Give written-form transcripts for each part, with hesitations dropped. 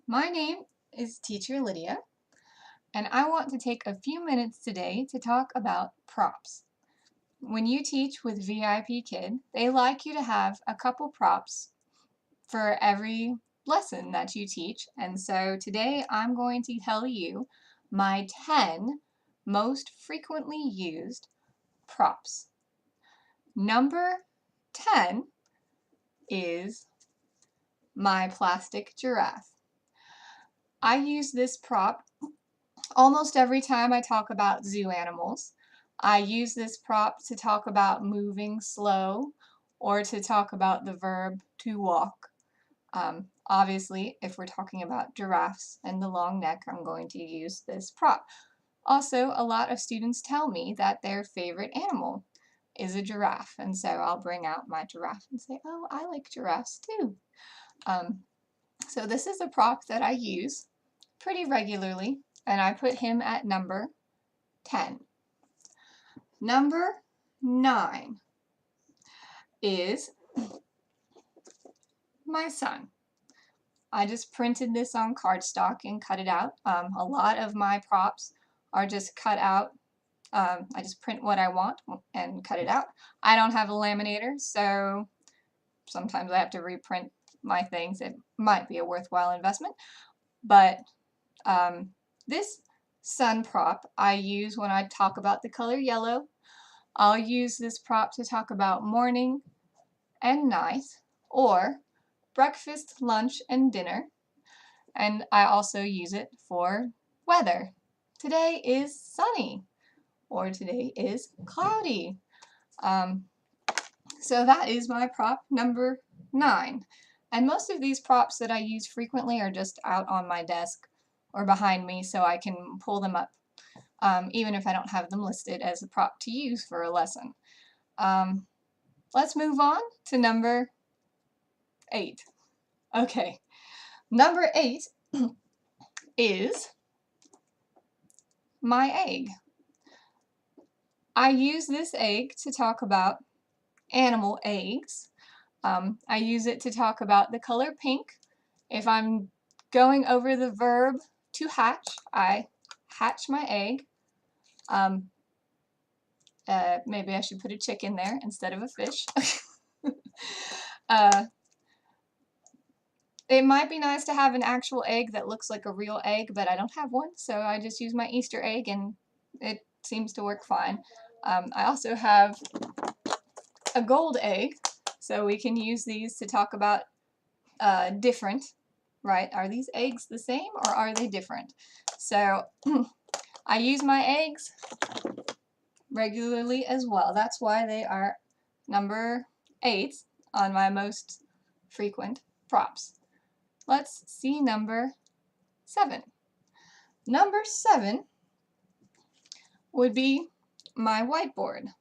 My name is Teacher Lydia, and I want to take a few minutes today to talk about props. When you teach with VipKID, they like you to have a couple props for every lesson that you teach, and so today I'm going to tell you my 10 most frequently used props. Number 10 is my plastic giraffe. I use this prop almost every time I talk about zoo animals. I use this prop to talk about moving slow or to talk about the verb to walk. Obviously, if we're talking about giraffes and the long neck, I'm going to use this prop. Also, a lot of students tell me that their favorite animal is a giraffe, and so I'll bring out my giraffe and say, oh, I like giraffes too. So this is a prop that I use pretty regularly, and I put him at number 10. Number 9 is my son. I just printed this on cardstock and cut it out. A lot of my props are just cut out. I just print what I want and cut it out. I don't have a laminator, so sometimes I have to reprint my things. It might be a worthwhile investment, but this sun prop I use when I talk about the color yellow. I'll use this prop to talk about morning and night, or breakfast, lunch, and dinner. And I also use it for weather. Today is sunny, or today is cloudy. So that is my prop number 9. And most of these props that I use frequently are just out on my desk or behind me so I can pull them up, even if I don't have them listed as a prop to use for a lesson. Let's move on to number 8. Okay, number 8 is my egg. I use this egg to talk about animal eggs. I use it to talk about the color pink. If I'm going over the verb to hatch, I hatch my egg. Maybe I should put a chicken there instead of a fish. It might be nice to have an actual egg that looks like a real egg, but I don't have one, so I just use my Easter egg and it seems to work fine. I also have a gold egg, so we can use these to talk about different, right? Are these eggs the same or are they different? So I use my eggs regularly as well. That's why they are number 8 on my most frequent props. Let's see number 7. Number 7 would be my whiteboard.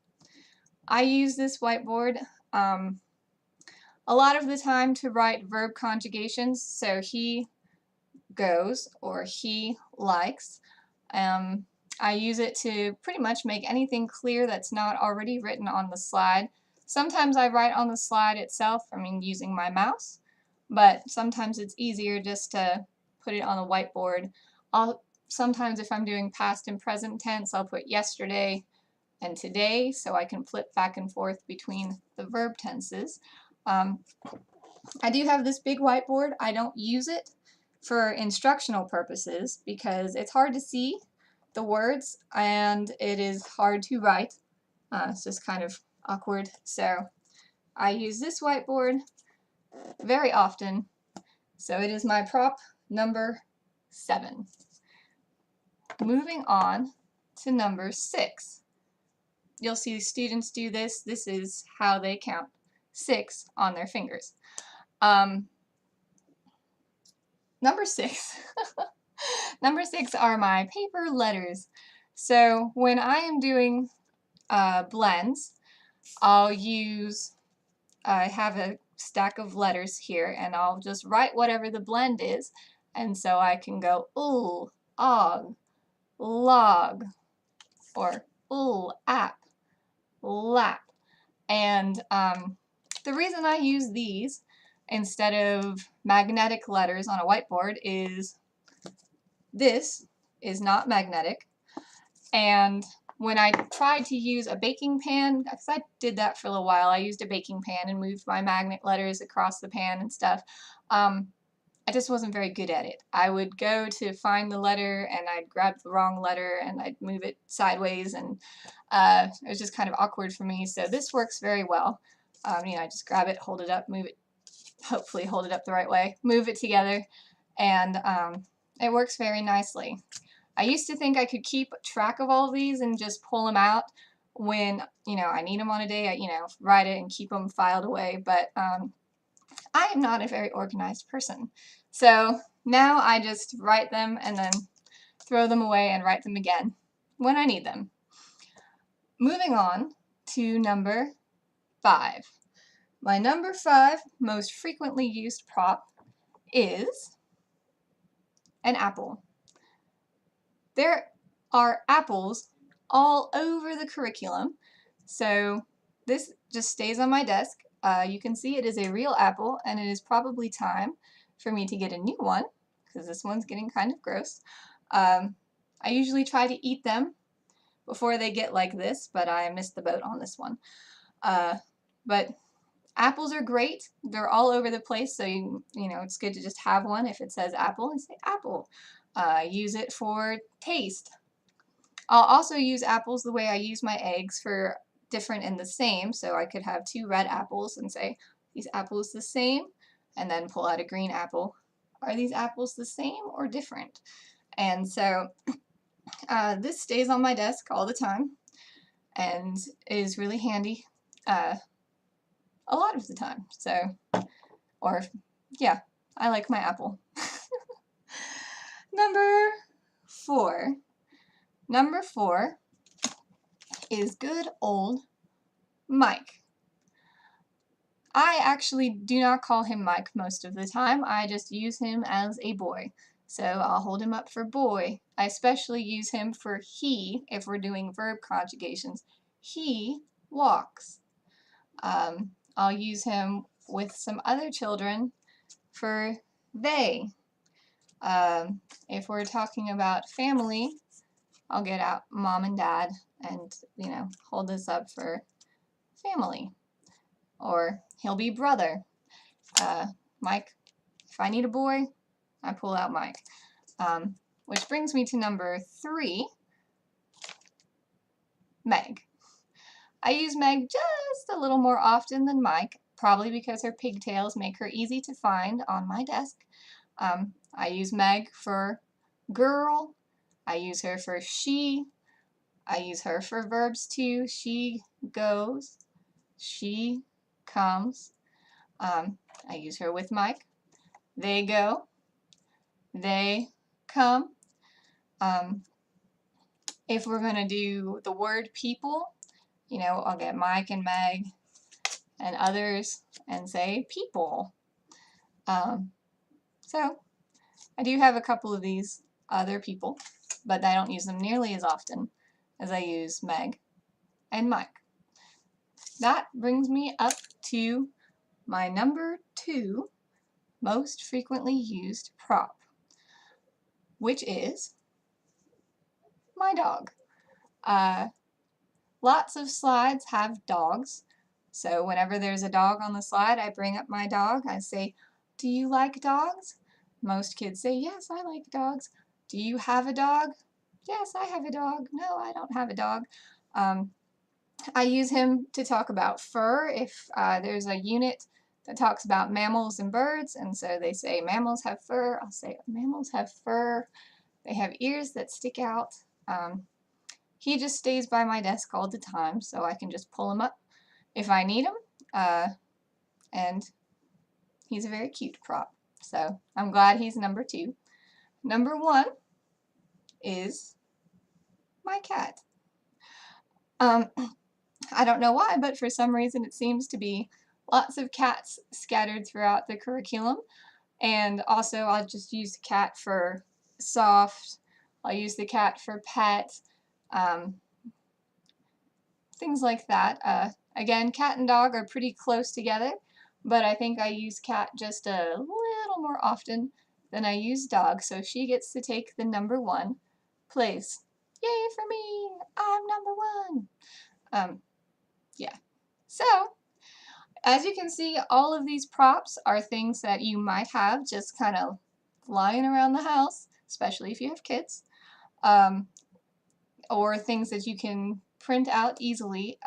I use this whiteboard a lot of the time to write verb conjugations, so he goes or he likes. I use it to pretty much make anything clear that's not already written on the slide. Sometimes I write on the slide itself, using my mouse, but sometimes it's easier just to put it on the whiteboard. Sometimes if I'm doing past and present tense, I'll put yesterday and today so I can flip back and forth between the verb tenses. I do have this big whiteboard. I don't use it for instructional purposes because it's hard to see the words and it is hard to write. It's just kind of awkward. So I use this whiteboard very often. So it is my prop number 7. Moving on to number 6. You'll see students do this. This is how they count 6 on their fingers. Number 6. Number 6 are my paper letters. So when I am doing blends, I have a stack of letters here and I'll just write whatever the blend is, and so I can go ool, og, log, or ool, ap, lap. And the reason I use these instead of magnetic letters on a whiteboard is this is not magnetic. And when I tried to use a baking pan, because I did that for a little while, I used a baking pan and moved my magnet letters across the pan and stuff. I just wasn't very good at it. I would go to find the letter and I'd grab the wrong letter and I'd move it sideways, and it was just kind of awkward for me. So this works very well. I just grab it, hold it up, move it, hopefully hold it up the right way, move it together, and it works very nicely. I used to think I could keep track of all of these and just pull them out when, I need them on a day, write it and keep them filed away, but I am not a very organized person. So now I just write them and then throw them away and write them again when I need them. Moving on to number 5. My number 5 most frequently used prop is an apple. There are apples all over the curriculum, so this just stays on my desk. You can see it is a real apple, and it is probably time for me to get a new one, because this one's getting kind of gross. I usually try to eat them before they get like this, but I missed the boat on this one. But apples are great. They're all over the place, so it's good to just have one. If it says apple, and say apple. Use it for taste. I'll also use apples the way I use my eggs for different and the same, so I could have 2 red apples and say, these apples the same, and then pull out a green apple. Are these apples the same or different? And so this stays on my desk all the time and is really handy a lot of the time. So, yeah, I like my apple. Number 4. Number 4 is good old Mike. I actually do not call him Mike most of the time. I just use him as a boy. So I'll hold him up for boy. I especially use him for he if we're doing verb conjugations. He walks. I'll use him with some other children for they. If we're talking about family, I'll get out mom and dad and, hold this up for family. Or he'll be brother. Mike, if I need a boy, I pull out Mike. Which brings me to number 3, Meg. I use Meg just a little more often than Mike, probably because her pigtails make her easy to find on my desk. I use Meg for girl. I use her for she. I use her for verbs too. She goes. She comes. I use her with Mike. They go. They come. If we're going to do the word people, I'll get Mike and Meg and others and say people. So I do have a couple of these other people, but I don't use them nearly as often as I use Meg and Mike. That brings me up to my number 2 most frequently used prop, which is my dog. Lots of slides have dogs, so whenever there's a dog on the slide, I bring up my dog. I say, do you like dogs? Most kids say, yes, I like dogs. Do you have a dog? Yes, I have a dog. No, I don't have a dog. I use him to talk about fur. If there's a unit that talks about mammals and birds, and so they say mammals have fur, I'll say mammals have fur. They have ears that stick out. He just stays by my desk all the time, so I can just pull him up if I need him. And he's a very cute prop. So I'm glad he's number 2. Number 1 is my cat. I don't know why, but for some reason it seems to be lots of cats scattered throughout the curriculum. And also I'll just use the cat for soft. I'll use the cat for pet. Things like that. Again, cat and dog are pretty close together. but I think I use cat just a little more often than I use dog, so she gets to take the number 1 place. Yay for me! I'm number 1! Yeah. So, as you can see, all of these props are things that you might have just kind of lying around the house, especially if you have kids, um, or things that you can print out easily.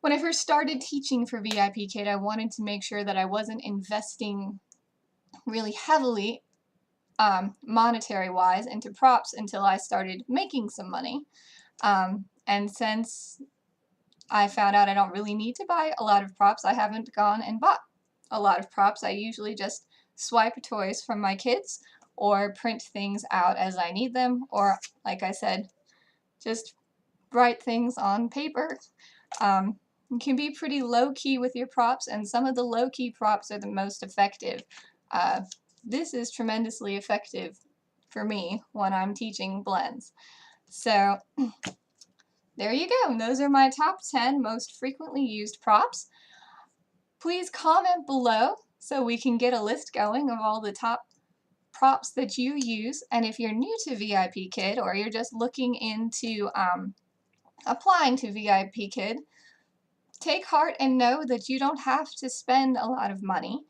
When I first started teaching for VipKID, I wanted to make sure that I wasn't investing really heavily, monetary-wise, into props until I started making some money. And since I found out I don't really need to buy a lot of props, I haven't gone and bought a lot of props. I usually just swipe toys from my kids or print things out as I need them, or, like I said, just write things on paper. You can be pretty low-key with your props, and some of the low-key props are the most effective. This is tremendously effective for me when I'm teaching blends. So there you go. Those are my top 10 most frequently used props. Please comment below so we can get a list going of all the top props that you use. And if you're new to VipKID or you're just looking into applying to VipKID, take heart and know that you don't have to spend a lot of money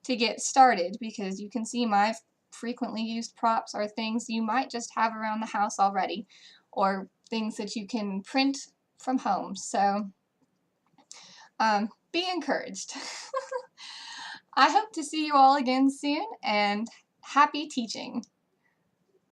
to get started, because you can see my frequently used props are things you might just have around the house already, or things that you can print from home. So be encouraged. I hope to see you all again soon, and happy teaching!